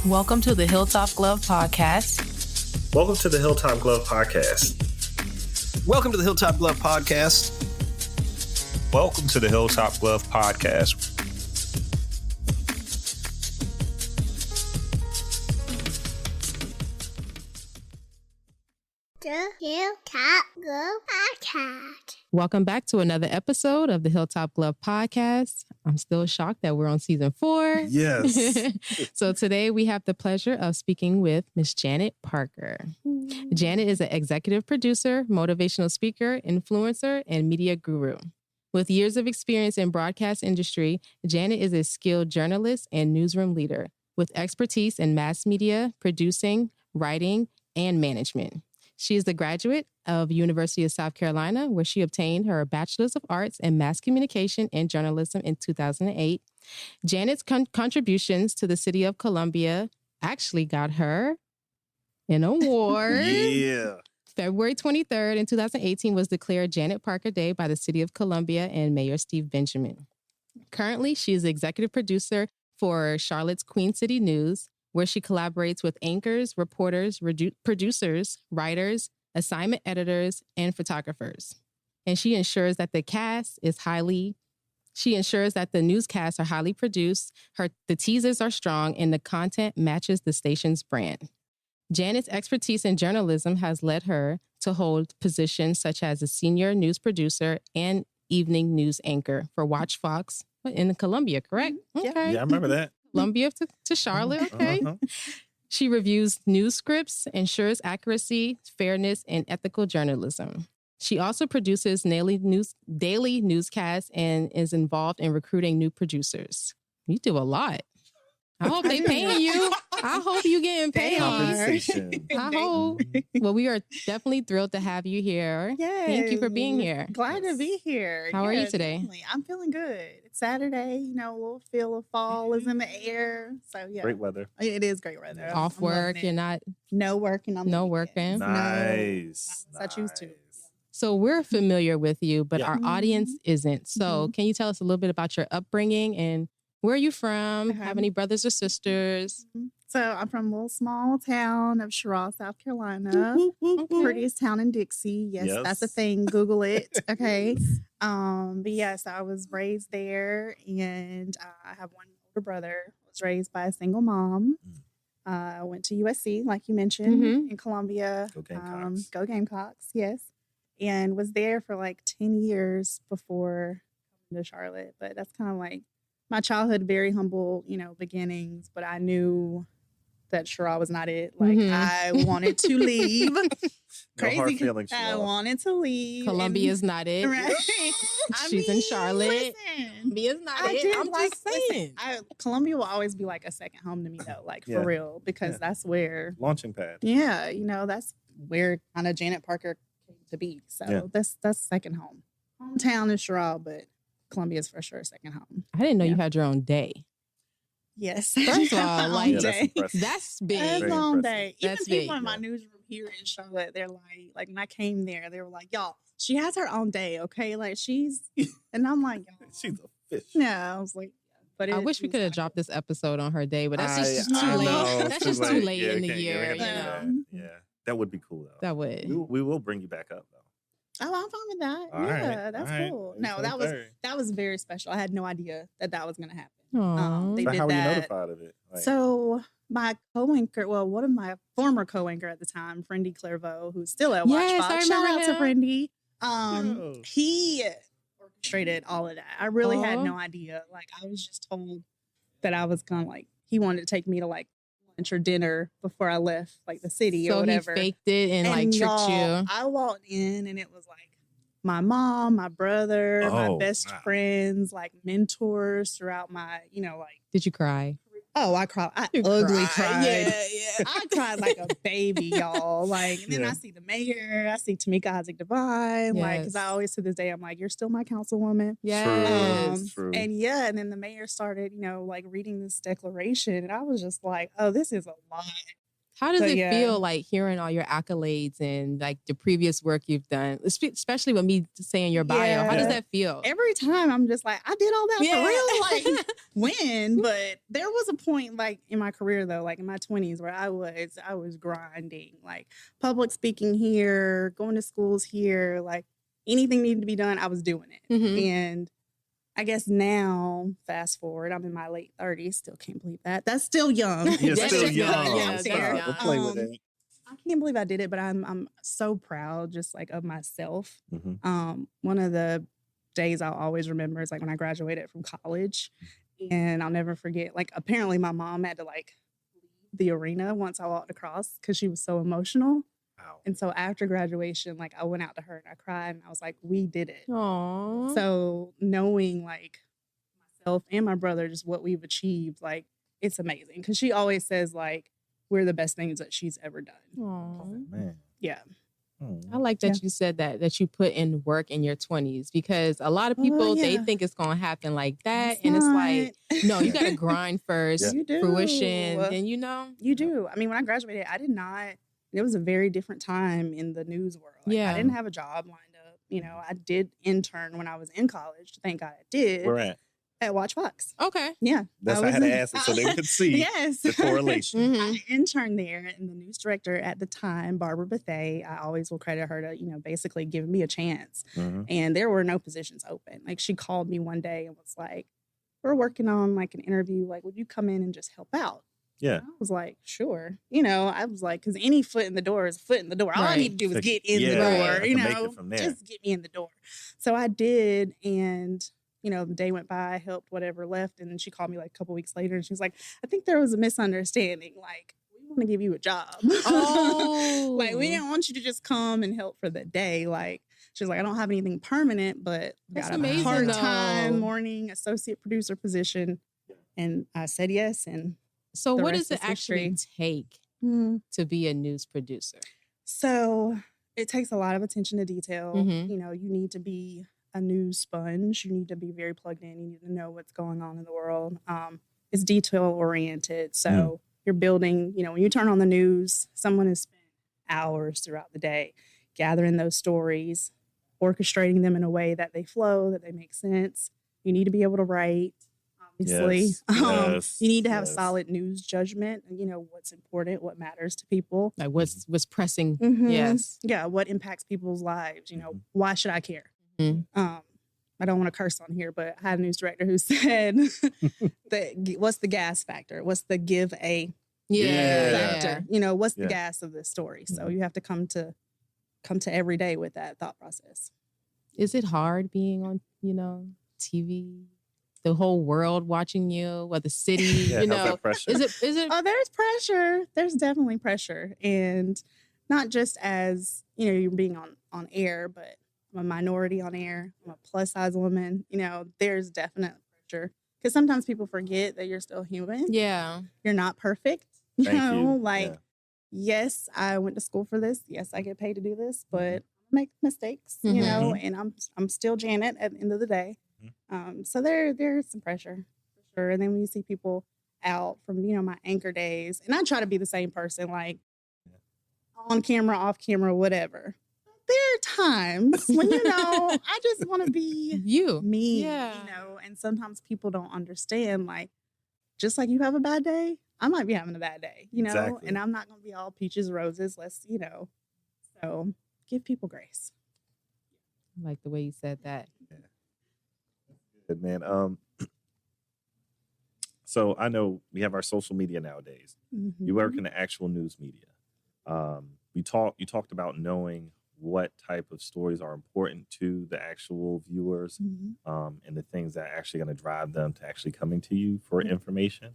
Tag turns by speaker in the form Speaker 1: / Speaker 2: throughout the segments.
Speaker 1: Welcome to the Hilltop Glove Podcast.
Speaker 2: Welcome to the Hilltop Glove Podcast.
Speaker 3: Welcome to the Hilltop Glove Podcast.
Speaker 2: Welcome to the Hilltop Glove Podcast.
Speaker 4: The Hilltop Glove Podcast.
Speaker 1: Welcome back to another episode of the Hilltop Glove Podcast. I'm still shocked that we're on season 4.
Speaker 2: Yes.
Speaker 1: So today we have the pleasure of speaking with Miss Janet Parker. Janet is an executive producer, motivational speaker, influencer, and media guru. With years of experience in broadcast industry, Janet is a skilled journalist and newsroom leader with expertise in mass media, producing, writing, and management. She is the graduate of University of South Carolina, where she obtained her Bachelor's of Arts in Mass Communication and Journalism in 2008. Janet's contributions to the city of Columbia actually got her an award.
Speaker 2: Yeah.
Speaker 1: February 23rd in 2018 was declared Janet Parker Day by the city of Columbia and Mayor Steve Benjamin. Currently, she is the executive producer for Charlotte's Queen City News, where she collaborates with anchors, reporters, producers, writers, assignment editors, and photographers. And she ensures that the newscasts are highly produced, the teasers are strong, and the content matches the station's brand. Janet's expertise in journalism has led her to hold positions such as a senior news producer and evening news anchor for Watch Fox in Columbia, correct? Okay.
Speaker 2: Yeah, I remember that.
Speaker 1: Columbia to Charlotte, okay. She reviews news scripts, ensures accuracy, fairness, and ethical journalism. She also produces daily newscasts and is involved in recruiting new producers. You do a lot. I hope they paying you. I hope you getting paid.
Speaker 2: Compensation.
Speaker 1: I hope. Well, we are definitely thrilled to have you here.
Speaker 5: Yes.
Speaker 1: Thank you for being here.
Speaker 5: Glad to be here.
Speaker 1: How are you today?
Speaker 5: Definitely. I'm feeling good. It's Saturday, a little feel of fall is in the air. So yeah.
Speaker 2: Great weather.
Speaker 5: It is great weather.
Speaker 1: Off
Speaker 5: I'm loving
Speaker 1: work,
Speaker 5: it.
Speaker 1: you're not.
Speaker 5: No working on the
Speaker 1: No
Speaker 5: weekends.
Speaker 1: working.
Speaker 2: Nice.
Speaker 5: No, I choose to.
Speaker 1: So we're familiar with you, but
Speaker 2: Yeah.
Speaker 1: our audience isn't. So can you tell us a little bit about your upbringing and where are you from?
Speaker 5: Okay.
Speaker 1: Have any brothers or sisters?
Speaker 5: So I'm from a little small town of Sherrall, South Carolina. Prettiest town in Dixie. Yes, that's a
Speaker 2: Yes.
Speaker 5: thing. Google it. Okay. But yes, I was raised there, and I have one older brother. Was raised by a single mom. I went to USC, like you mentioned, in Columbia.
Speaker 2: Go Gamecocks.
Speaker 5: Go Gamecocks, yes. And was there for like 10 years before coming to Charlotte. But that's kind of like my childhood, very humble, beginnings. But I knew that Sherrall was not it. Like I wanted to leave.
Speaker 2: No hard feelings,
Speaker 5: I
Speaker 2: Sherrall.
Speaker 5: wanted to leave.
Speaker 1: Columbia's not it.
Speaker 5: Right.
Speaker 1: She's in Charlotte.
Speaker 5: Listen,
Speaker 1: Columbia's not
Speaker 5: I
Speaker 1: it.
Speaker 5: did
Speaker 1: I'm
Speaker 5: like
Speaker 1: just saying.
Speaker 5: Columbia will always be like a second home to me, though. Like
Speaker 2: Yeah.
Speaker 5: for real, because
Speaker 2: Yeah.
Speaker 5: that's where.
Speaker 2: Launching pad.
Speaker 5: Yeah, that's where kind of Janet Parker came to be. So
Speaker 2: Yeah.
Speaker 5: that's second home. Hometown is Sherrall, but Columbia's for sure second home.
Speaker 1: I didn't know you
Speaker 5: Yeah.
Speaker 1: had your own day.
Speaker 5: Yes.
Speaker 1: First of all, like,
Speaker 2: Yeah, that's impressive.
Speaker 1: That's big.
Speaker 5: That's
Speaker 2: Very
Speaker 5: long
Speaker 2: impressive.
Speaker 5: day. Even
Speaker 1: That's
Speaker 5: people
Speaker 1: big,
Speaker 5: in my
Speaker 2: yeah.
Speaker 5: newsroom here in Charlotte, they're like when I came there, they were like, y'all, she has her own day, okay? Like and I'm like, y'all.
Speaker 2: She's a fish.
Speaker 5: No, I was like, but
Speaker 1: I wish we could have dropped this episode on her day, but that's just
Speaker 5: I
Speaker 1: too late.
Speaker 5: know, it's
Speaker 1: That's
Speaker 5: too
Speaker 1: just too
Speaker 5: late.
Speaker 1: late
Speaker 2: Yeah,
Speaker 1: in the
Speaker 2: we can't-
Speaker 1: year.
Speaker 2: we
Speaker 1: You
Speaker 2: can't do
Speaker 1: know,
Speaker 2: that. Yeah, that would be cool though.
Speaker 1: that would.
Speaker 2: We will bring you back up though.
Speaker 5: Oh, I'm fine with that.
Speaker 2: All right,
Speaker 5: Yeah, that's
Speaker 2: all right.
Speaker 5: cool.
Speaker 2: Maybe
Speaker 5: No, that was
Speaker 2: 23rd.
Speaker 5: very special. I had no idea that was gonna happen.
Speaker 1: Aw.
Speaker 5: They
Speaker 2: So
Speaker 5: did
Speaker 2: how were you
Speaker 5: that.
Speaker 2: notified of it? Like,
Speaker 5: So my co-anchor, one of my former co-anchor at the time, Friendy Clairvaux, who's still at Watch
Speaker 1: Yes, I
Speaker 5: Fox. Shout
Speaker 1: remember
Speaker 5: out to
Speaker 1: him.
Speaker 5: Friendy.
Speaker 2: Yo.
Speaker 5: He orchestrated all of that. I really had
Speaker 1: Aw.
Speaker 5: no idea. Like I was just told that I was gonna he wanted to take me to like lunch or dinner before I left like the city or
Speaker 1: So he
Speaker 5: whatever.
Speaker 1: faked it and like tricked
Speaker 5: y'all,
Speaker 1: you.
Speaker 5: I walked in and it was like my mom, my brother, my
Speaker 2: Oh,
Speaker 5: best
Speaker 2: wow.
Speaker 5: friends, like mentors throughout my,
Speaker 1: Did you cry?
Speaker 5: oh, I cried. I
Speaker 1: You
Speaker 5: ugly
Speaker 1: cried.
Speaker 5: cried.
Speaker 1: Yeah.
Speaker 5: I cried like a baby, y'all. Like, and then
Speaker 2: Yeah.
Speaker 5: I see the mayor, I see Tamika Isaac Divine. Like, because I
Speaker 1: Yes.
Speaker 5: always to this day, I'm like, you're still my councilwoman.
Speaker 1: Yes.
Speaker 2: True.
Speaker 5: And yeah, and then the mayor started, like reading this declaration, and I was just like, oh, this is a lot.
Speaker 1: How does
Speaker 5: So,
Speaker 1: it
Speaker 5: yeah.
Speaker 1: feel like hearing all your accolades and like the previous work you've done, especially with me saying your bio?
Speaker 5: Yeah.
Speaker 1: How does
Speaker 2: Yeah.
Speaker 1: that feel?
Speaker 5: Every time I'm just like, I did all that
Speaker 1: Yeah.
Speaker 5: for real? Like, when? But there was a point like in my career though, like in my 20s where I was grinding, like public speaking here, going to schools here, like anything needed to be done, I was doing it.
Speaker 1: Mhm.
Speaker 5: And I guess now, fast forward, I'm in my late 30s. Still can't believe that. That's still young.
Speaker 2: You're
Speaker 1: That's
Speaker 2: still
Speaker 1: just
Speaker 2: young.
Speaker 1: young. Yeah,
Speaker 5: Out
Speaker 1: that's
Speaker 5: there.
Speaker 1: young.
Speaker 2: We'll play with it.
Speaker 5: I can't believe I did it, but I'm so proud, just like of myself. One of the days I'll always remember is like when I graduated from college, and I'll never forget. Like apparently, my mom had to like leave the arena once I walked across because she was so emotional.
Speaker 2: Wow.
Speaker 5: And so after graduation, like I went out to her and I cried and I was like, "We did it."
Speaker 1: Aww.
Speaker 5: So knowing like myself and my brother, just what we've achieved, like it's amazing. Because she always says like we're the best things that she's ever done.
Speaker 1: Aww.
Speaker 2: Man.
Speaker 5: Yeah.
Speaker 1: I like that you said that you put in work in your 20s, because a lot of people, they think it's going to happen like that. And it's like, no, you got to grind first,
Speaker 5: You do.
Speaker 1: fruition, then you know.
Speaker 5: You do. I mean, when I graduated, I did not, it was a very different time in the news world. Like,
Speaker 1: Yeah.
Speaker 5: I didn't have a job lined up. You know, I did intern when I was in college. Thank God I did.
Speaker 2: Where at?
Speaker 5: At Watch Fox.
Speaker 1: Okay.
Speaker 5: Yeah.
Speaker 2: That's why I had to ask it so they could see
Speaker 5: Yes.
Speaker 2: the correlation.
Speaker 1: Mhm.
Speaker 5: I interned there, and the news director at the time, Barbara Bethay, I always will credit her to, you know, basically give me a chance. And there were no positions open. Like she called me one day and was like, "We're working on like an interview. Like, would you come in and just help out?"
Speaker 2: Yeah.
Speaker 5: I was like, "Sure." You know, I was like, because any foot in the door is a foot in the door. All I
Speaker 1: Right.
Speaker 5: need to do is get in the
Speaker 2: Yeah,
Speaker 5: door.
Speaker 2: I
Speaker 5: You
Speaker 2: can make
Speaker 5: know,
Speaker 2: it from there.
Speaker 5: just get me in the door. So I did, and you know, the day went by, helped, whatever, left. And then she called me like a couple weeks later and she was like, "I think there was a misunderstanding. Like, we want to give you a job."
Speaker 1: Oh.
Speaker 5: Like, we didn't want you to just come and help for the day. Like, she was like, "I don't have anything permanent, but we
Speaker 1: That's
Speaker 5: got a
Speaker 1: amazing,
Speaker 5: part-time
Speaker 1: though.
Speaker 5: morning associate producer position." And I said yes. And
Speaker 1: So
Speaker 5: the
Speaker 1: what
Speaker 5: rest
Speaker 1: does it
Speaker 5: is
Speaker 1: actually
Speaker 5: history.
Speaker 1: take to be a news producer?
Speaker 5: So it takes a lot of attention to detail.
Speaker 1: Mhm.
Speaker 5: You know, you need to be a news sponge. You need to be very plugged in. You need to know what's going on in the world. It's detail oriented. So you're building, you know, when you turn on the news, someone has spent hours throughout the day gathering those stories, orchestrating them in a way that they flow, that they make sense. You need to be able to write, obviously.
Speaker 2: Yes,
Speaker 5: You need to have
Speaker 2: yes.
Speaker 5: solid news judgment, you know, what's important, what matters to people.
Speaker 1: Like what's pressing?
Speaker 5: Mhm.
Speaker 1: Yes.
Speaker 5: Yeah, what impacts people's lives? You know,
Speaker 2: Mhm.
Speaker 5: why should I care?
Speaker 1: Mhm.
Speaker 5: I don't want to curse on here, but I had a news director who said, "What's the gas factor? What's the give a
Speaker 1: Yeah.
Speaker 5: factor? You know, what's the
Speaker 2: Yeah.
Speaker 5: gas of this story?" So
Speaker 2: Mhm.
Speaker 5: you have to come to every day with that thought process.
Speaker 1: Is it hard being on, you know, TV? The whole world watching you, or the city,
Speaker 2: Yeah,
Speaker 1: you
Speaker 2: how's
Speaker 1: know.
Speaker 2: that pressure?
Speaker 1: Is it
Speaker 5: Oh, there's pressure. There's definitely pressure, and not just as you know you're being on air, but I'm a minority on air. I'm a plus size woman. You know, there's definite pressure because sometimes people forget that you're still human.
Speaker 1: Yeah.
Speaker 5: You're not perfect. You
Speaker 2: Thank
Speaker 5: know,
Speaker 2: you.
Speaker 5: like
Speaker 2: Yeah.
Speaker 5: yes, I went to school for this. Yes, I get paid to do this, but I make mistakes. You
Speaker 1: Mhm.
Speaker 5: know, and I'm still Janet at the end of the day. So there's some pressure for sure. And then when you see people out from you know my anchor days, and I try to be the same person, like on camera, off camera, whatever. There are times when you know I just want to be
Speaker 1: You.
Speaker 5: me,
Speaker 1: Yeah.
Speaker 5: you know, and sometimes people don't understand. Like, just like you have a bad day, I might be having a bad day, you know,
Speaker 2: Exactly.
Speaker 5: and I'm not going to be all peaches, roses. Let's, you know, so give people grace.
Speaker 1: I like the way you said that.
Speaker 2: Good, man. So I know we have our social media nowadays. You work in the actual news media. You talked about knowing what type of stories are important to the actual viewers, and the things that are actually going to drive them to actually coming to you for information.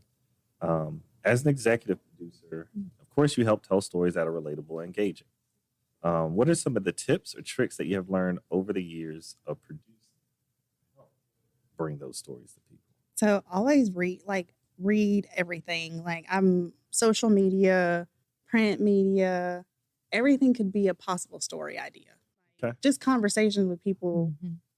Speaker 2: As an executive producer, of course, you help tell stories that are relatable and engaging. What are some of the tips or tricks that you have learned over the years of producing to help bring those stories to people?
Speaker 5: So always read everything. Like I'm social media, print media, everything could be a possible story idea.
Speaker 2: Okay.
Speaker 5: Just conversations with people,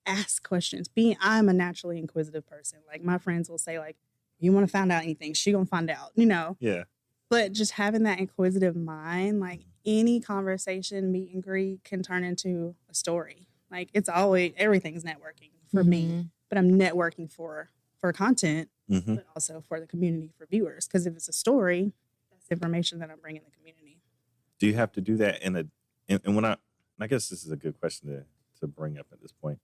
Speaker 5: ask questions. I'm a naturally inquisitive person. Like my friends will say, like, you want to find out anything, she gonna find out, you know.
Speaker 2: Yeah.
Speaker 5: But just having that inquisitive mind, like any conversation, meet and greet can turn into a story. Like it's always, everything's networking for me, but I'm networking for content, but also for the community, for viewers. Because if it's a story, that's information that I'm bringing the community.
Speaker 2: Do you have to do that and when I guess this is a good question to bring up at this point.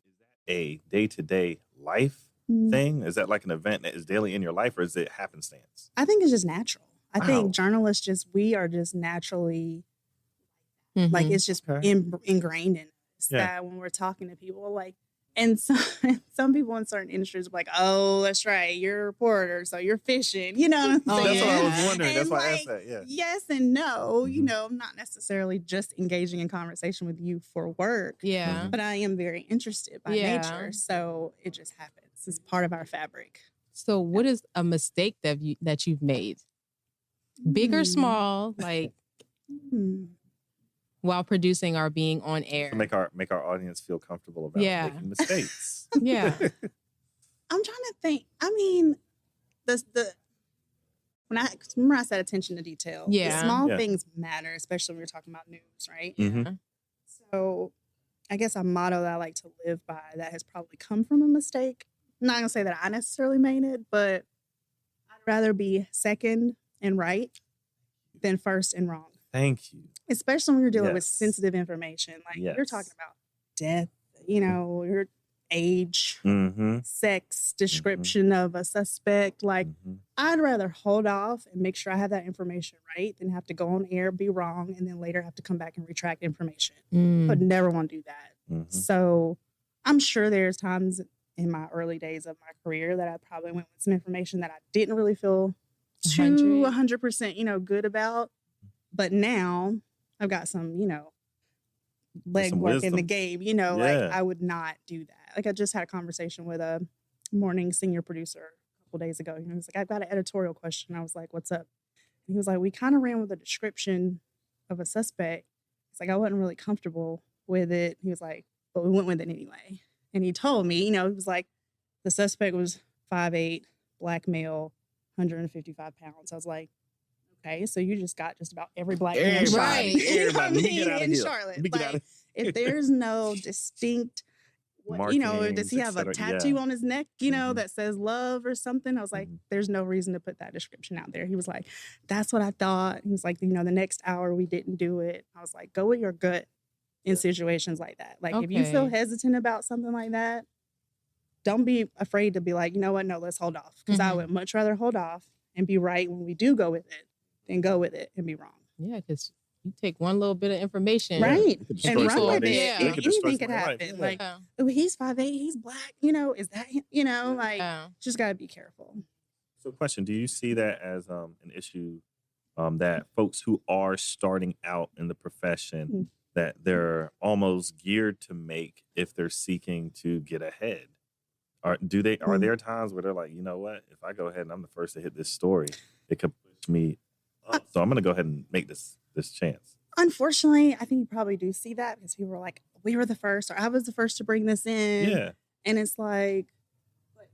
Speaker 2: Is that a day-to-day life thing? Is that like an event that is daily in your life, or is it happenstance?
Speaker 5: I think it's just natural. I think journalists we are just naturally, like it's just ingrained in us that when we're talking to people, like, and some people in certain industries are like, oh, that's right, you're a reporter, so you're fishing, you know what I'm saying?
Speaker 2: That's what I was wondering.
Speaker 5: And
Speaker 2: that's why
Speaker 5: like,
Speaker 2: I asked that, yeah.
Speaker 5: Yes and no, you know, I'm not necessarily just engaging in conversation with you for work, but I am very interested by nature, so it just happens. It's part of our fabric.
Speaker 1: So what is a mistake that you've made? Big or small, like while producing or being on air?
Speaker 2: To make our audience feel comfortable about making mistakes.
Speaker 5: I'm trying to think. I mean, remember I said attention to detail. The small things matter, especially when we're talking about news, right? So I guess a motto that I like to live by that has probably come from a mistake. I'm not gonna say that I necessarily made it, but I'd rather be second and right than first and wrong.
Speaker 2: Thank you.
Speaker 5: Especially when you're dealing with sensitive information. Like you're talking about death, you know, your age, sex, description of a suspect. Like I'd rather hold off and make sure I have that information right than have to go on air, be wrong, and then later have to come back and retract information. I'd never want to do that. So I'm sure there's times in my early days of my career that I probably went with some information that I didn't really feel 100%, you know, good about. But now I've got some, you know, legwork in the game, you know, like I would not do that. Like I just had a conversation with a morning senior producer a couple days ago. He was like, I've got an editorial question. I was like, what's up? And he was like, we kind of ran with a description of a suspect. It's like, I wasn't really comfortable with it. He was like, but we went with it anyway. And he told me, you know, he was like, the suspect was 5'8", black male, 155 pounds. I was like, okay, so you just got just about every black man
Speaker 2: right.
Speaker 5: in Charlotte. Like, if there's no distinct, you know, does he have a tattoo on his neck, you know, that says love or something? I was like, there's no reason to put that description out there. He was like, that's what I thought. He was like, you know, the next hour we didn't do it. I was like, go with your gut in situations like that. Like if you feel hesitant about something like that, don't be afraid to be like, you know what, no, let's hold off. Because I would much rather hold off and be right when we do go with it than go with it and be wrong.
Speaker 1: Yeah, because you take one little bit of information.
Speaker 5: Right. And run with it.
Speaker 1: Yeah.
Speaker 5: Anything could happen. Like, oh, he's 5'8", he's black. You know, is that him? You know, like, just got to be careful.
Speaker 2: So question, do you see that as an issue that folks who are starting out in the profession, that they're almost geared to make if they're seeking to get ahead? Are there times where they're like, you know what, if I go ahead and I'm the first to hit this story, it could push me up. So I'm going to go ahead and make this chance.
Speaker 5: Unfortunately, I think you probably do see that because people are like, we were the first, or I was the first to bring this in. Yeah. And it's like,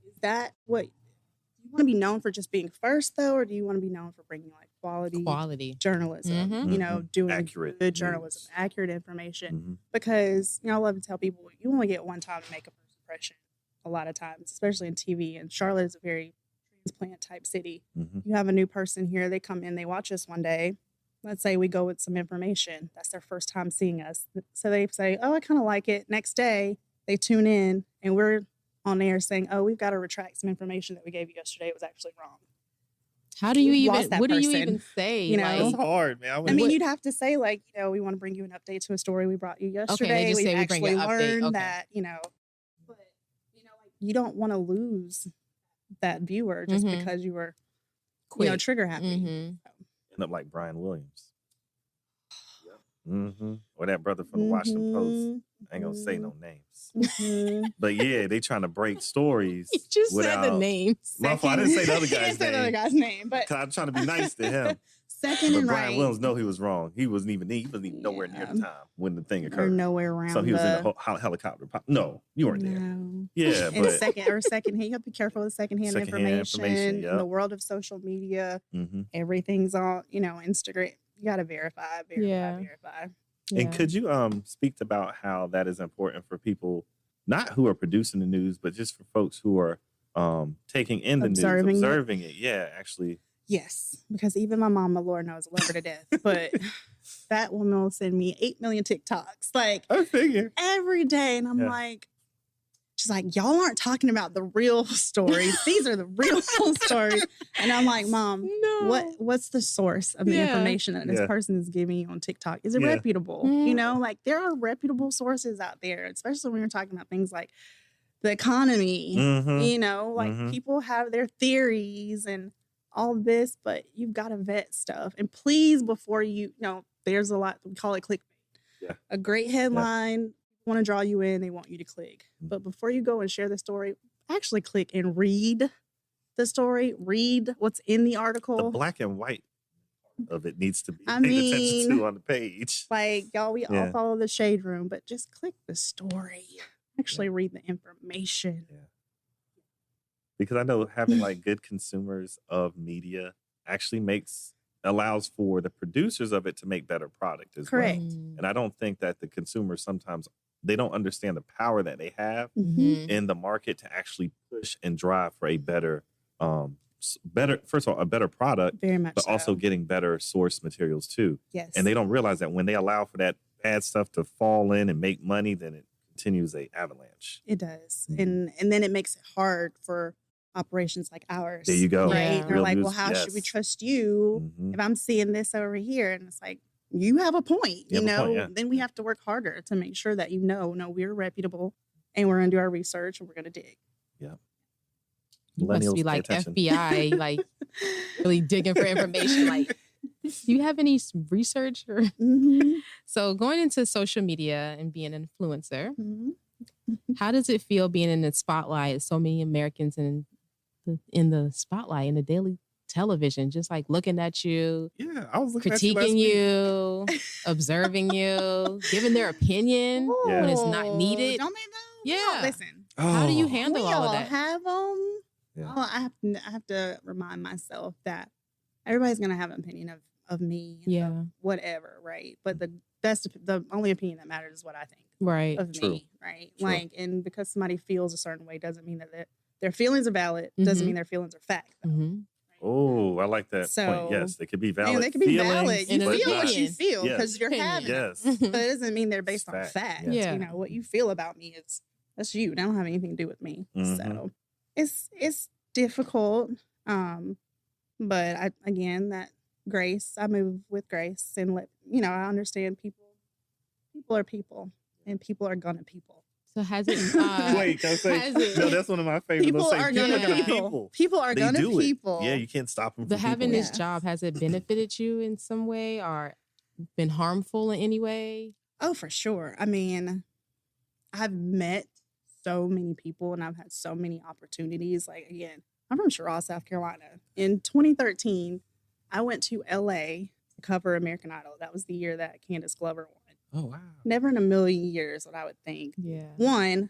Speaker 5: is that what you want to be known for, just being first though? Or do you want to be known for bringing like quality journalism, you know, doing accurate good journalism, accurate information? Because, you know, I love to tell people you only get one time to make a first impression a lot of times, especially in TV. And Charlotte is a very transplant type city. You have a new person here, they come in, they watch us one day. Let's say we go with some information. That's their first time seeing us. So they say, oh, I kind of like it. Next day, they tune in and we're on air saying, oh, we've got to retract some information that we gave you yesterday. It was actually wrong.
Speaker 1: How do you even, what do you even say?
Speaker 5: You know,
Speaker 2: it's hard, man.
Speaker 5: I mean, you'd have to say like, you know, we want to bring you an update to a story we brought you yesterday.
Speaker 1: Okay,
Speaker 5: we actually learned that, you know, but, you know, like you don't want to lose that viewer just because you were, you know, trigger happy. So.
Speaker 2: End up like Brian Williams. Or that brother from the Washington Post. I ain't gonna say no names. But yeah, they trying to break stories.
Speaker 1: You just said the names.
Speaker 2: My fault, I didn't say the other guy's name.
Speaker 5: The other guy's name, but
Speaker 2: I'm trying to be nice to him.
Speaker 5: second
Speaker 2: But
Speaker 5: and
Speaker 2: Brian
Speaker 5: right.
Speaker 2: Williams know he was wrong. He wasn't even nowhere near the time when the thing
Speaker 5: Or
Speaker 2: occurred.
Speaker 5: nowhere around.
Speaker 2: So he was in the helicopter. No, you weren't there.
Speaker 5: No.
Speaker 2: Yeah,
Speaker 5: And
Speaker 2: but
Speaker 5: secondhand, you have to be careful with secondhand information.
Speaker 2: yep.
Speaker 5: In the world of social media,
Speaker 2: mm-hmm.
Speaker 5: everything's on, Instagram. You got to verify.
Speaker 1: Yeah.
Speaker 2: And could you speak about how that is important for people, not who are producing the news, but just for folks who are taking in the news, observing it. Yeah, actually.
Speaker 5: Yes, because even my mom, my Lord knows, I love her to death. But that woman will send me 8 million TikToks, like
Speaker 2: I figure
Speaker 5: every day. And I'm like, she's like, y'all aren't talking about the real stories. These are the real stories. And I'm like, Mom, what's the source of the information that this person is giving you on TikTok? Is it reputable?
Speaker 1: Mm-hmm.
Speaker 5: Like there are reputable sources out there, especially when you're talking about things like the economy.
Speaker 2: Mm-hmm.
Speaker 5: People have their theories and all this, but you've got to vet stuff. And please, before there's a lot, we call it clickbait.
Speaker 2: Yeah.
Speaker 5: A great headline, want to draw you in, they want you to click. But before you go and share the story, actually click and read the story, read what's in the article.
Speaker 2: The black and white of it needs to be paid attention to on the page.
Speaker 5: Like, y'all, we all follow the shade room, but just click the story. Actually read the information.
Speaker 2: Yeah. Because I know having like good consumers of media actually allows for the producers of it to make better product as well. And I don't think that the consumers sometimes, they don't understand the power that they have in the market to actually push and drive for a better, first of all, a better product,
Speaker 5: very much,
Speaker 2: but also getting better source materials too.
Speaker 5: Yes.
Speaker 2: And they don't realize that when they allow for that bad stuff to fall in and make money, then it continues a avalanche.
Speaker 5: It does. And then it makes it hard for operations like ours.
Speaker 2: There you go.
Speaker 5: Right.
Speaker 1: Yeah.
Speaker 5: They're like, well, how should we trust you if I'm seeing this over here? And it's like, you have a point, Then we have to work harder to make sure that no, we're reputable and we're going to do our research and we're going to dig.
Speaker 2: Yeah.
Speaker 1: You must be like FBI, like really digging for information. Like, do you have any research? Or So going into social media and being an influencer, how does it feel being in the spotlight? So many Americans in the spotlight, in the daily television, just like looking at you,
Speaker 2: I was looking
Speaker 1: critiquing
Speaker 2: at you,
Speaker 1: observing you, giving their opinion when it's not needed.
Speaker 5: Don't they know?
Speaker 1: Yeah.
Speaker 5: Listen.
Speaker 1: How do you handle all of that?
Speaker 5: Have them.
Speaker 2: Yeah.
Speaker 5: I have to remind myself that everybody's going to have an opinion of me. Whatever, right? But the only opinion that matters is what I think.
Speaker 1: Right.
Speaker 5: Of me, right? True. Like, and because somebody feels a certain way doesn't mean that their feelings are valid. Doesn't mean their feelings are fact.
Speaker 2: Oh, I like that point. Yes, they could be valid.
Speaker 5: They could be valid. You feel what you feel because you're having
Speaker 2: it.
Speaker 5: But it doesn't mean they're based on fact.
Speaker 1: Yeah.
Speaker 5: What you feel about me that's you. They don't have anything to do with me. So it's difficult. But that grace, I move with grace and I understand people are people and people are gonna people.
Speaker 1: So has it?
Speaker 2: Wait, can I say? No, that's one of my favorites.
Speaker 5: People are gonna people. People are gonna people.
Speaker 2: Yeah, you can't stop them.
Speaker 1: But having this job, has it benefited you in some way or been harmful in any way?
Speaker 5: Oh, for sure. I mean, I've met so many people and I've had so many opportunities. Like, again, I'm from Charlotte, South Carolina. In 2013, I went to LA to cover American Idol. That was the year that Candace Glover won.
Speaker 2: Oh, wow.
Speaker 5: Never in a million years what I would think.
Speaker 1: Yeah.
Speaker 5: One,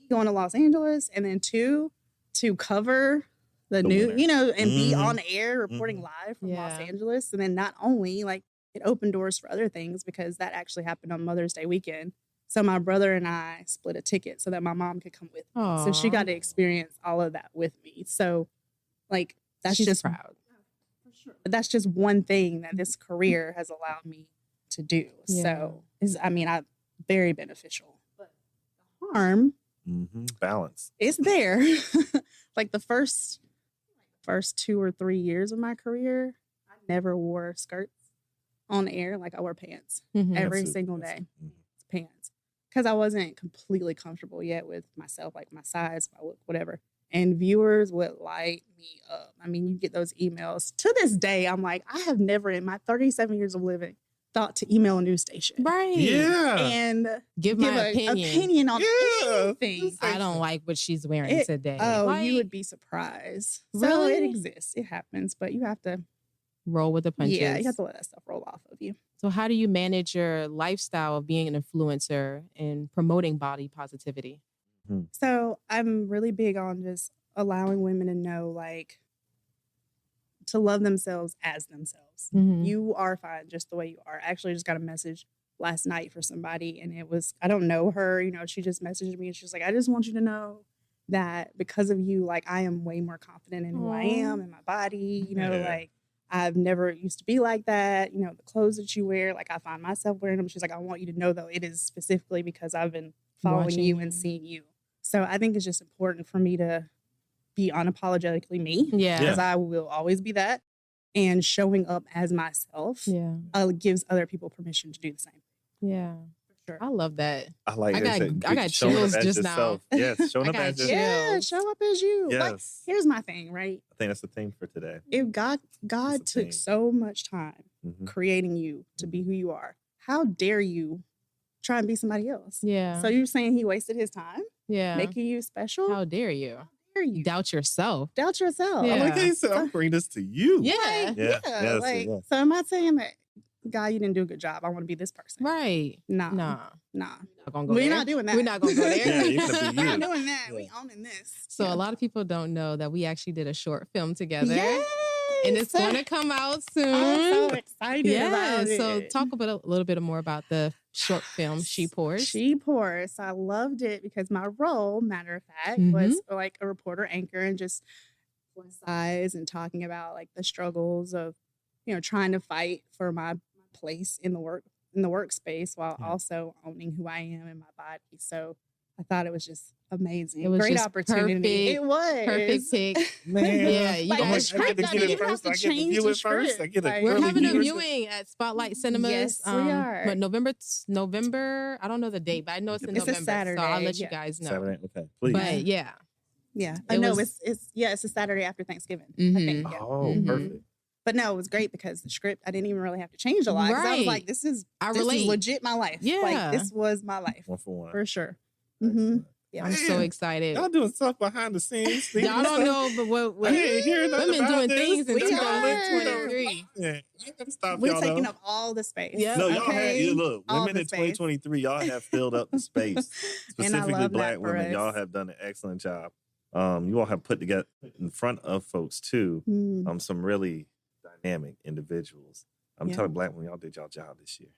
Speaker 5: going to Los Angeles, and then two, to cover the news, and be on air reporting live from Los Angeles. And then not only, it opened doors for other things because that actually happened on Mother's Day weekend. So my brother and I split a ticket so that my mom could come with me.
Speaker 1: Aww.
Speaker 5: So she got to experience all of that with me. So, that's
Speaker 1: She's
Speaker 5: just
Speaker 1: proud.
Speaker 5: For sure. But that's just one thing that this career has allowed me to do.
Speaker 1: Yeah.
Speaker 5: So, very beneficial. But the harm,
Speaker 2: balance,
Speaker 5: is there. The first 2 or 3 years of my career, I never wore skirts on air. I wore pants every single day. Pants. Because I wasn't completely comfortable yet with myself, my size, my look, whatever. And viewers would light me up. I mean, you get those emails. To this day, I'm like, I have never in my 37 years of living thought to email a news station.
Speaker 1: Right.
Speaker 2: Yeah.
Speaker 5: And
Speaker 1: give my
Speaker 5: opinion on anything.
Speaker 1: I don't like what she's wearing today.
Speaker 5: Oh, you would be surprised.
Speaker 1: Really?
Speaker 5: So it exists. It happens. But you have to
Speaker 1: roll with the punches.
Speaker 5: Yeah, you have to let that stuff roll off of you.
Speaker 1: So how do you manage your lifestyle of being an influencer and promoting body positivity?
Speaker 5: So I'm really big on just allowing women to know, like, to love themselves as themselves. You are fine just the way you are. I actually just got a message last night for somebody, and it was, I don't know her, you know, she just messaged me and she's like, I just want you to know that because of you, like, I am way more confident in who I am and my body, you know, like, I've never used to be like that. You know, the clothes that you wear, like, I find myself wearing them. She's like, I want you to know, though, it is specifically because I've been following you and seeing you. So I think it's just important for me to be unapologetically me. Because I will always be that. And showing up as myself gives other people permission to do the same.
Speaker 1: Yeah.
Speaker 5: Sure.
Speaker 1: I love that.
Speaker 2: I like
Speaker 1: I got chills just now.
Speaker 2: Yes, showing up as yourself.
Speaker 5: Yeah, show up as you.
Speaker 2: Yes.
Speaker 5: Like, here's my thing, right?
Speaker 2: I think that's the thing for today.
Speaker 5: If God took so much time creating you to be who you are, how dare you try and be somebody else?
Speaker 1: Yeah.
Speaker 5: So you're saying he wasted his time?
Speaker 1: Yeah.
Speaker 5: Making you special?
Speaker 1: How dare you?
Speaker 5: You
Speaker 1: doubt yourself.
Speaker 5: Doubt yourself.
Speaker 1: Yeah.
Speaker 2: I'm like, hey, so I'll bring this to you.
Speaker 1: Yeah.
Speaker 5: So am I saying that, God, you didn't do a good job, I want to be this person?
Speaker 1: Right.
Speaker 5: Nah. We're not doing that.
Speaker 1: We're not going to go there.
Speaker 2: You're gonna be
Speaker 5: We're
Speaker 2: you.
Speaker 5: not doing that. We owning this.
Speaker 1: So a lot of people don't know that we actually did a short film together.
Speaker 5: Yes.
Speaker 1: And it's going to come out soon.
Speaker 5: I'm so excited about it.
Speaker 1: So talk a little bit more about the short film, She Pours.
Speaker 5: She Pours. I loved it because my role, matter of fact, was like a reporter anchor and just plus size and talking about like the struggles of, you know, trying to fight for my place in the workspace while also owning who I am in my body. So I thought it was just amazing.
Speaker 1: It was
Speaker 5: great
Speaker 1: just
Speaker 5: opportunity.
Speaker 1: Perfect,
Speaker 5: it was
Speaker 1: perfect pick.
Speaker 2: Man.
Speaker 1: Yeah, you
Speaker 5: like,
Speaker 1: guys.
Speaker 2: I get to get it first. I get to view it first. I get
Speaker 5: Like,
Speaker 1: We're
Speaker 2: early
Speaker 1: having a
Speaker 2: viewers.
Speaker 1: viewing at Spotlight Cinemas.
Speaker 5: Yes, we are.
Speaker 1: But November, I don't know the date, but I know it's in
Speaker 5: It's a
Speaker 1: November.
Speaker 5: Saturday,
Speaker 1: So I'll let you guys know.
Speaker 2: Saturday, okay, please.
Speaker 1: But yeah.
Speaker 5: Yeah.
Speaker 1: It
Speaker 5: No,
Speaker 1: was-
Speaker 5: it's a Saturday after Thanksgiving. I think. Yeah.
Speaker 2: Oh, perfect.
Speaker 5: But no, it was great because the script, I didn't even really have to change a lot. 'Cause I was
Speaker 1: Right.
Speaker 5: like, this is
Speaker 1: relate.
Speaker 5: legit my life.
Speaker 1: Yeah.
Speaker 5: Like, this was my life.
Speaker 2: One for one.
Speaker 5: For sure.
Speaker 2: Excellent.
Speaker 5: Yeah.
Speaker 1: I'm so excited.
Speaker 2: Y'all doing stuff behind the scenes.
Speaker 1: Y'all don't know, but what
Speaker 2: I ain't hearing nothing
Speaker 1: women
Speaker 2: about
Speaker 1: doing
Speaker 2: this.
Speaker 1: things in
Speaker 5: We
Speaker 1: 2023.
Speaker 2: Yeah, I ain't gonna stop
Speaker 5: We're
Speaker 2: y'all.
Speaker 5: taking
Speaker 2: though.
Speaker 5: up all the space.
Speaker 1: Yeah.
Speaker 2: No, y'all
Speaker 5: okay?
Speaker 2: have, look,
Speaker 5: All
Speaker 2: women
Speaker 5: the
Speaker 2: in
Speaker 5: space.
Speaker 2: 2023, y'all have filled up the space.
Speaker 5: And I
Speaker 2: Specifically
Speaker 5: love
Speaker 2: black
Speaker 5: that for
Speaker 2: women,
Speaker 5: us.
Speaker 2: y'all have done an excellent job. You all have put together in front of folks too, some really dynamic individuals. I'm
Speaker 5: Yeah.
Speaker 2: telling black women, y'all did y'all job this year.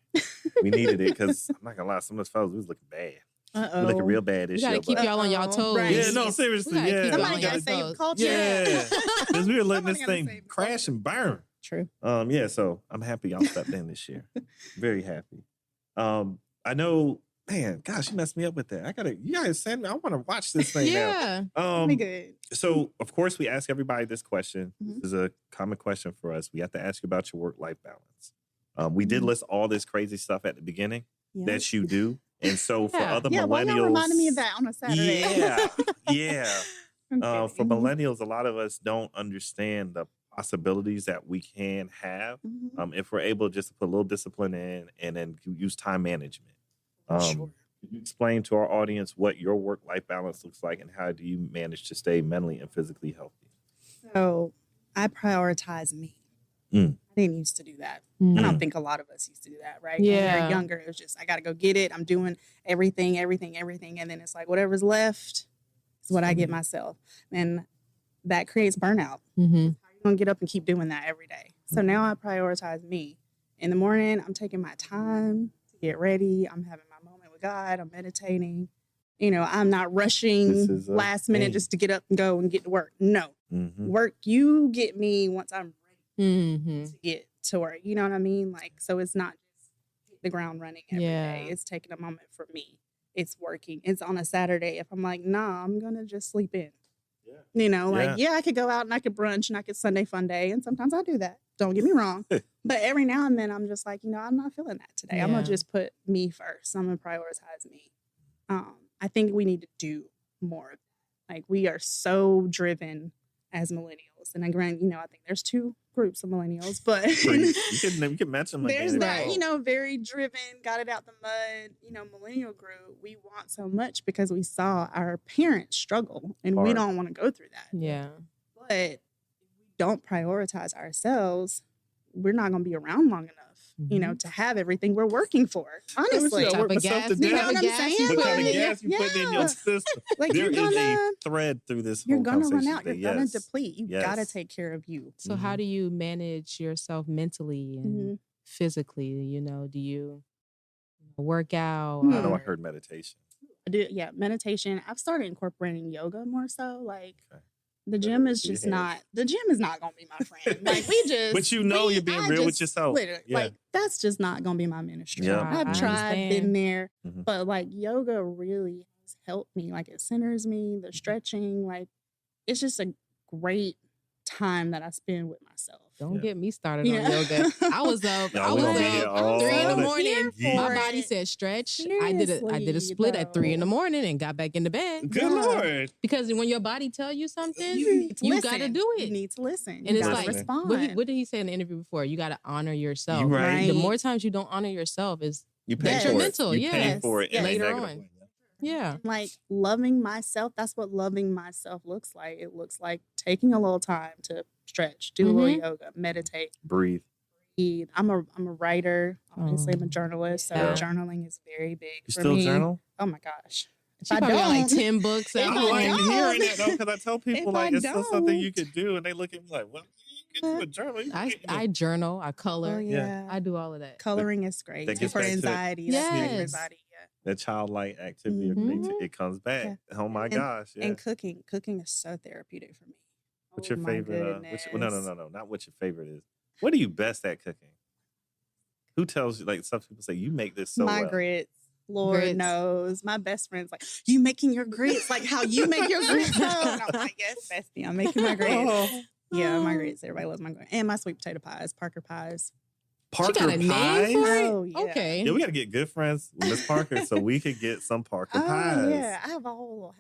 Speaker 2: We needed it because I'm not gonna lie, some of us fellas we was looking bad.
Speaker 5: Uh-oh.
Speaker 2: We looking real bad this
Speaker 1: You gotta
Speaker 2: year.
Speaker 1: keep
Speaker 2: but-
Speaker 1: y'all on y'all toes.
Speaker 5: Right.
Speaker 2: Yeah, no, seriously,
Speaker 1: We gotta
Speaker 2: yeah.
Speaker 1: keep y'all
Speaker 5: Somebody
Speaker 1: on
Speaker 5: got to
Speaker 1: y'all
Speaker 5: save
Speaker 1: toes.
Speaker 5: culture.
Speaker 2: Yeah, because we were letting this
Speaker 5: Somebody gotta
Speaker 2: thing
Speaker 5: save
Speaker 2: crash
Speaker 5: culture.
Speaker 2: and burn.
Speaker 5: True.
Speaker 2: Yeah, so I'm happy y'all stepped in this year. Very happy. I know, man, gosh, you messed me up with that. You guys send me, I want to watch this thing
Speaker 1: Yeah.
Speaker 2: now.
Speaker 5: Be good.
Speaker 2: So of course we ask everybody this question.
Speaker 5: Mhm.
Speaker 2: This is a common question for us. We have to ask you about your work-life balance. We did list all this crazy stuff at the beginning
Speaker 5: Yeah.
Speaker 2: that you do. And so for other
Speaker 5: Yeah, why
Speaker 2: millennials.
Speaker 5: y'all reminded me of that on a Saturday?
Speaker 2: Yeah.
Speaker 5: Okay.
Speaker 2: For millennials, a lot of us don't understand the possibilities that we can have if we're able just to put a little discipline in and then use time management.
Speaker 5: Sure.
Speaker 2: Could you explain to our audience what your work-life balance looks like and how do you manage to stay mentally and physically healthy?
Speaker 5: So I prioritize me.
Speaker 2: Mm.
Speaker 5: I didn't used to do that. I don't think a lot of us used to do that, right? When we
Speaker 1: Yeah.
Speaker 5: were younger, it was just, I got to go get it. I'm doing everything. And then it's like, whatever's left is what I get myself. And that creates burnout.
Speaker 1: Mm-hmm.
Speaker 5: You're going to get up and keep doing that every day. So now I prioritize me. In the morning, I'm taking my time to get ready. I'm having my moment with God. I'm meditating. You know, I'm not rushing
Speaker 2: This is a
Speaker 5: last minute
Speaker 2: thing.
Speaker 5: just to get up and go and get to work. No.
Speaker 2: Mm-hmm.
Speaker 5: Work, you get me once I'm ready
Speaker 1: Mm-hmm.
Speaker 5: to get to work. You know what I mean? Like, so it's not just hit the ground running every day.
Speaker 1: Yeah.
Speaker 5: It's taking a moment for me. It's working. It's on a Saturday. If I'm like, nah, I'm going to just sleep in.
Speaker 2: Yeah.
Speaker 5: You know, like, yeah, I could go out and I could brunch and I could Sunday fun day. And sometimes I do that. Don't get me wrong. But every now and then I'm just like, you know, I'm not feeling that today. I'm going
Speaker 1: Yeah.
Speaker 5: to just put me first. I'm going to prioritize me. I think we need to do more of that. Like, we are so driven as millennials. And again, you know, I think there's two groups of millennials, but
Speaker 2: you can mention them
Speaker 5: there's
Speaker 2: again.
Speaker 5: that, you know, very driven, got it out the mud, you know, millennial group. We want so much because we saw our parents struggle and we
Speaker 2: Hard.
Speaker 5: don't want to go through that.
Speaker 1: Yeah.
Speaker 5: But if we don't prioritize ourselves, we're not going to be around long enough, to have everything we're working for. Honestly,
Speaker 1: What type of gas,
Speaker 5: you know what I'm saying?
Speaker 2: What kind of
Speaker 5: Like,
Speaker 2: gas you put in your system?
Speaker 5: Like
Speaker 2: There
Speaker 5: you're
Speaker 2: is
Speaker 5: gonna,
Speaker 2: a thread through this
Speaker 5: you're
Speaker 2: whole
Speaker 5: gonna
Speaker 2: conversation
Speaker 5: run out. You're
Speaker 2: today.
Speaker 5: gonna
Speaker 2: Yes.
Speaker 5: deplete. You
Speaker 2: Yes.
Speaker 5: gotta take care of you.
Speaker 1: So how do you manage yourself mentally and physically? Do you work out?
Speaker 2: I know I heard meditation.
Speaker 5: Meditation. I've started incorporating yoga more so. Like
Speaker 2: Okay.
Speaker 5: the gym is just not. The gym is not gonna be my friend. Like we just.
Speaker 2: But you're being real with yourself.
Speaker 5: Literally, like that's just not gonna be my ministry.
Speaker 2: Yeah.
Speaker 5: I've
Speaker 1: I
Speaker 5: tried,
Speaker 1: understand.
Speaker 5: been there,
Speaker 2: Mhm.
Speaker 5: but like yoga really has helped me. Like it centers me. The stretching, like it's just a great time that I spend with myself.
Speaker 1: Don't get me started on
Speaker 5: Yeah.
Speaker 1: yoga. I was up.
Speaker 2: No,
Speaker 1: I
Speaker 2: we
Speaker 1: was
Speaker 2: gonna be here
Speaker 1: up
Speaker 2: all
Speaker 1: 3 in the
Speaker 2: day.
Speaker 1: morning.
Speaker 2: Yeah.
Speaker 1: My body said stretch. I did a
Speaker 5: Seriously,
Speaker 1: split at 3 in the
Speaker 5: though.
Speaker 1: morning and got back into bed.
Speaker 2: Good
Speaker 5: Yeah.
Speaker 2: Lord.
Speaker 1: Because when your body tell you something,
Speaker 5: You need to
Speaker 1: you
Speaker 5: listen.
Speaker 1: gotta do
Speaker 5: You
Speaker 1: it.
Speaker 5: need to listen.
Speaker 1: And
Speaker 5: You
Speaker 1: it's
Speaker 5: gotta
Speaker 1: like,
Speaker 5: respond.
Speaker 1: what did he say in the interview before? You got to honor yourself.
Speaker 2: You right.
Speaker 1: The more times you don't honor yourself is
Speaker 2: You pay
Speaker 5: Yes.
Speaker 2: for it.
Speaker 1: Detrimental,
Speaker 2: You pay
Speaker 1: yes.
Speaker 2: for it in a
Speaker 1: Later
Speaker 2: negative
Speaker 1: on.
Speaker 2: way.
Speaker 1: yeah.
Speaker 5: Like loving myself, that's what loving myself looks like. It looks like taking a little time to stretch, do a little yoga, meditate,
Speaker 2: Breathe.
Speaker 5: breathe. I'm a writer. Obviously, I'm a
Speaker 1: Oh.
Speaker 5: journalist, so
Speaker 1: Yeah.
Speaker 5: journaling is very big
Speaker 2: You
Speaker 5: for
Speaker 2: still
Speaker 5: me.
Speaker 2: journal?
Speaker 5: Oh my gosh. If
Speaker 1: She
Speaker 5: I
Speaker 1: probably got like
Speaker 5: don't,
Speaker 1: 10 books
Speaker 5: If
Speaker 1: out.
Speaker 5: I
Speaker 2: I'm like
Speaker 5: don't-
Speaker 2: hearing that though, because I tell people
Speaker 5: If
Speaker 2: like
Speaker 5: I
Speaker 2: it's still something you
Speaker 5: don't-
Speaker 2: could do, and they look at me like, "Well, you can do a journal." You can get
Speaker 1: I journal, I color.
Speaker 5: oh yeah,
Speaker 1: I do all of that.
Speaker 5: coloring is great
Speaker 2: that gets
Speaker 5: for
Speaker 2: back to-
Speaker 5: anxiety. That's good for
Speaker 1: Yes.
Speaker 5: anxiety. Yeah.
Speaker 2: that childlike activity or
Speaker 5: Mhm.
Speaker 2: creativity, it comes back. Oh my gosh! Yeah.
Speaker 5: And cooking is so therapeutic for me.
Speaker 2: What's
Speaker 5: Oh
Speaker 2: your
Speaker 5: my
Speaker 2: favorite? No,
Speaker 5: goodness.
Speaker 2: not what your favorite is. What are you best at cooking? Who tells you? Like some people say, you make this so
Speaker 5: My
Speaker 2: well.
Speaker 5: grits. Lord
Speaker 1: Grits.
Speaker 5: knows. My best friend's like, you making your grits like how you make your grits. And I'm like, yes, bestie, I'm making my grits.
Speaker 2: Oh,
Speaker 5: Yeah, my grits. Everybody loves my grits. And my sweet potato pies, Parker pies.
Speaker 2: Parker
Speaker 1: She got a name
Speaker 2: pies.
Speaker 1: for it?
Speaker 5: Oh, yeah.
Speaker 1: Okay.
Speaker 2: Yeah, we got to get good friends with Miss Parker so we could get some Parker pies.
Speaker 5: Oh, yeah. I have a whole little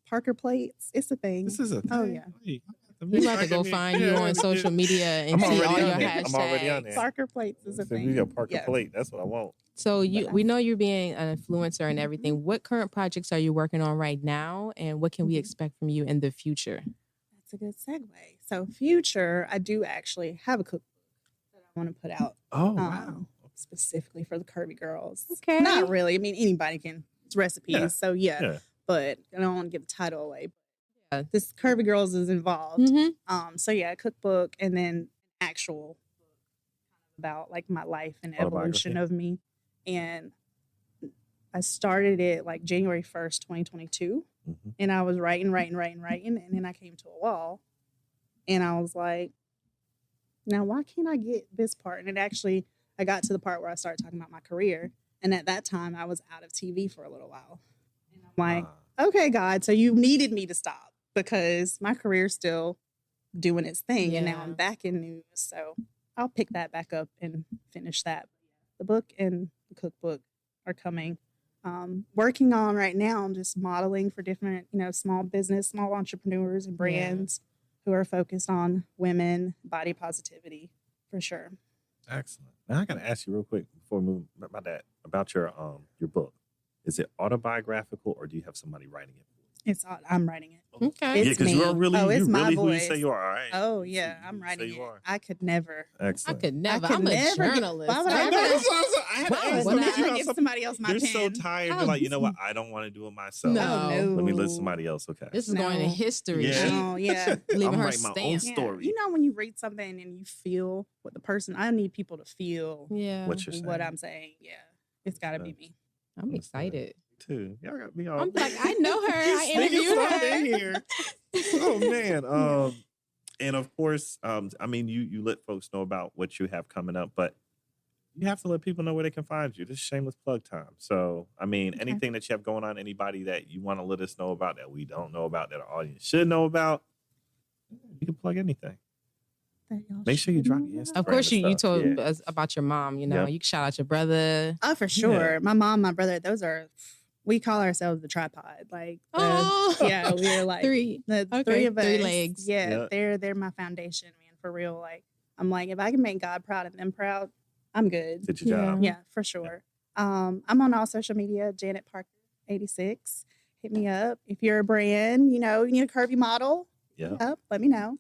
Speaker 5: Parker plates. It's a thing.
Speaker 2: This is a thing.
Speaker 5: Oh, yeah.
Speaker 2: Wait,
Speaker 1: You about to go find you on social media and
Speaker 2: I'm
Speaker 1: see
Speaker 2: already
Speaker 1: all your
Speaker 2: on there.
Speaker 1: hashtags.
Speaker 2: I'm already on there.
Speaker 5: Parker plates is a
Speaker 2: So
Speaker 5: thing.
Speaker 2: we got Parker
Speaker 5: Yeah.
Speaker 2: plate. That's what I want.
Speaker 1: So
Speaker 5: But
Speaker 1: we know you're being an influencer and everything. What current projects are you working on right now, and what can we expect from you in the future?
Speaker 5: That's a good segue. So, future, I do actually have a cookbook that I want to put out.
Speaker 2: Oh wow.
Speaker 5: Specifically for the curvy girls.
Speaker 1: Okay.
Speaker 5: Not really. I mean, anybody can. It's recipes.
Speaker 2: Yeah.
Speaker 5: So, yeah. But I don't want to give the title away.
Speaker 1: Yeah.
Speaker 5: This curvy girls is involved.
Speaker 1: Mm-hmm.
Speaker 5: So, yeah, a cookbook and then an actual book about like my life and evolution of me. And I started it like January 1st, 2022.
Speaker 2: Mhm.
Speaker 5: And I was writing. And then I came to a wall and I was like, now why can't I get this part? And it actually, I got to the part where I started talking about my career. And at that time I was out of TV for a little while. And I'm like, okay, God, so you needed me to stop because my career's still doing its thing. And now I'm back in news. So I'll pick that back up and finish that. The book and the cookbook are coming. Working on right now, I'm just modeling for different, small business, small entrepreneurs and brands who are focused on women, body positivity, for sure.
Speaker 2: Excellent. Now I got to ask you real quick before we move about your book. Is it autobiographical or do you have somebody writing it?
Speaker 5: I'm writing it.
Speaker 1: Okay.
Speaker 2: Yeah, because you are really,
Speaker 5: it's my
Speaker 2: who you
Speaker 5: voice.
Speaker 2: say you are. All right.
Speaker 5: Oh
Speaker 2: You
Speaker 5: yeah,
Speaker 2: say
Speaker 5: I'm
Speaker 2: you
Speaker 5: writing
Speaker 2: say
Speaker 5: it.
Speaker 2: you are.
Speaker 5: I could never.
Speaker 2: Excellent.
Speaker 1: I could never.
Speaker 5: could
Speaker 1: I'm a
Speaker 5: never get-
Speaker 1: journalist.
Speaker 5: why would I
Speaker 2: I
Speaker 5: ever-
Speaker 2: know, that's what I was- I had to
Speaker 1: Why
Speaker 2: ask
Speaker 1: would
Speaker 2: you,
Speaker 1: I
Speaker 2: because you know,
Speaker 5: give somebody else my
Speaker 2: you're
Speaker 5: pen?
Speaker 2: so tired. You're like, you know what? I don't want to do it myself.
Speaker 1: No.
Speaker 2: Let me let somebody else. Okay.
Speaker 1: This is going in
Speaker 5: No.
Speaker 1: history.
Speaker 2: Yeah.
Speaker 5: No, yeah.
Speaker 1: Leaving
Speaker 2: I'm
Speaker 1: her
Speaker 2: writing my own
Speaker 1: stamp.
Speaker 2: story.
Speaker 5: You know when you read something and you feel what the person, I need people to feel
Speaker 1: Yeah.
Speaker 2: What you're saying.
Speaker 5: what I'm saying. Yeah. It's got to be me.
Speaker 1: I'm excited.
Speaker 2: Too. Y'all got me all.
Speaker 1: I'm like, I know her. I
Speaker 2: Sneaking
Speaker 1: interviewed
Speaker 2: stuff in
Speaker 1: her.
Speaker 2: here. Oh man. And of course, I mean, you let folks know about what you have coming up, but you have to let people know where they can find you. This is shameless plug time. So, I mean, anything that you have going on, anybody that you want to let us know about that we don't know about, that our audience should know about, you can plug anything. Make sure you drop your Instagram.
Speaker 1: Of course,
Speaker 2: and
Speaker 1: you
Speaker 2: stuff.
Speaker 1: told
Speaker 2: Yeah.
Speaker 1: us about your mom. You know,
Speaker 2: Yep.
Speaker 1: you can shout out your brother.
Speaker 5: Oh, for sure. My mom, my brother, we call ourselves the tripod. Like, yeah, we're like
Speaker 1: three.
Speaker 5: the
Speaker 1: Okay,
Speaker 5: three of us.
Speaker 1: 3 legs.
Speaker 5: Yeah,
Speaker 2: Yeah.
Speaker 5: they're my foundation, man, for real. Like, I'm like, if I can make God proud and them proud, I'm good.
Speaker 2: Did your job.
Speaker 5: Yeah, for sure. I'm on all social media, Janet Parker 86. Hit me up. If you're a brand, you need a curvy model,
Speaker 2: Yeah.
Speaker 5: let me know.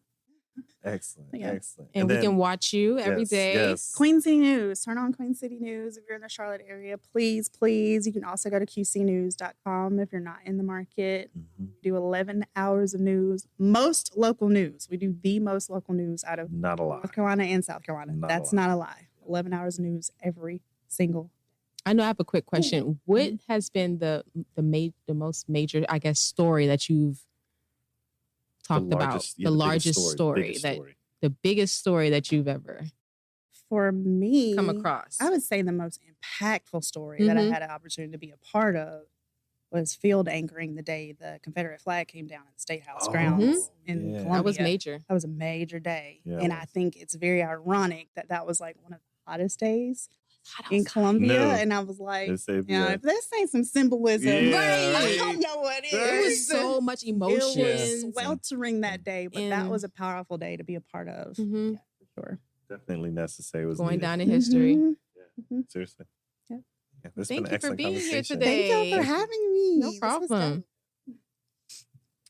Speaker 2: Excellent.
Speaker 5: Yeah.
Speaker 2: Excellent.
Speaker 1: And we
Speaker 2: then-
Speaker 1: can watch you every
Speaker 2: yes,
Speaker 1: day.
Speaker 2: Yes.
Speaker 5: Queen City News. Turn on Queen City News if you're in the Charlotte area. Please, please. You can also go to qcnews.com if you're not in the market.
Speaker 2: Mhm.
Speaker 5: We do 11 hours of news. Most local news. We do the most local news out of
Speaker 2: Not a lot.
Speaker 5: North Carolina and South Carolina.
Speaker 2: Not a
Speaker 5: That's
Speaker 2: lot.
Speaker 5: not a lie. 11 hours of news every single.
Speaker 1: I know I have a quick question. What has been the most major, I guess, story that you've talked about? The largest story,
Speaker 2: biggest
Speaker 1: that
Speaker 2: story.
Speaker 1: the biggest story that you've ever
Speaker 5: For me,
Speaker 1: come across.
Speaker 5: I would say the most impactful story that I
Speaker 1: Mhm.
Speaker 5: had an opportunity to be a part of was field anchoring the day the Confederate flag came down at the State House grounds in
Speaker 2: yeah.
Speaker 5: Columbia.
Speaker 1: That was major.
Speaker 5: That was a major day.
Speaker 2: Yeah, it
Speaker 5: and
Speaker 2: was.
Speaker 5: I think it's very ironic that that was like one of the hottest days in Columbia.
Speaker 2: No.
Speaker 5: And I was like,
Speaker 2: They say,
Speaker 5: yeah,
Speaker 2: yeah.
Speaker 5: if this ain't some symbolism,
Speaker 2: Yeah,
Speaker 5: I
Speaker 2: right.
Speaker 5: don't know what is.
Speaker 1: It was so much emotion.
Speaker 5: It was sweltering that day, but that
Speaker 1: And-
Speaker 5: was a powerful day to be a part of.
Speaker 1: Mhm.
Speaker 5: Yeah, for sure.
Speaker 2: Definitely necessary. It was
Speaker 1: Going
Speaker 2: needed.
Speaker 1: down in history.
Speaker 5: Mhm.
Speaker 2: Seriously.
Speaker 5: Yep.
Speaker 2: Yeah, this
Speaker 1: Thank
Speaker 2: been an
Speaker 1: you for
Speaker 2: excellent
Speaker 1: being here
Speaker 2: conversation.
Speaker 1: today.
Speaker 5: Thank y'all for having me.
Speaker 1: No
Speaker 5: This was
Speaker 1: problem.
Speaker 5: dope.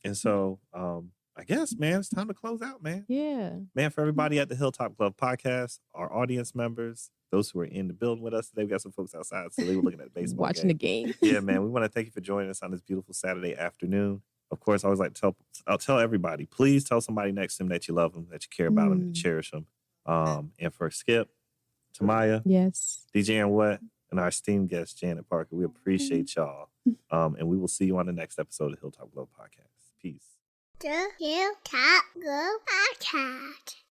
Speaker 2: And so, I guess, man, it's time to close out, man.
Speaker 1: Yeah.
Speaker 2: Man, for everybody at the Hilltop Glove podcast, our audience members, those who are in the building with us today, we got some folks outside, so they were looking at the baseball
Speaker 1: Watching
Speaker 2: game.
Speaker 1: the game.
Speaker 2: Yeah, man, we want to thank you for joining us on this beautiful Saturday afternoon. Of course, I always like to I'll tell everybody, please tell somebody next to them that you love them, that you care about them, that you cherish them. And for Skip, Tamaya,
Speaker 1: Yes.
Speaker 2: DJ and What, and our esteemed guest, Janet Parker, we appreciate y'all. And we will see you on the next episode of Hilltop Glove Podcast. Peace.
Speaker 4: The Hilltop Go Podcast.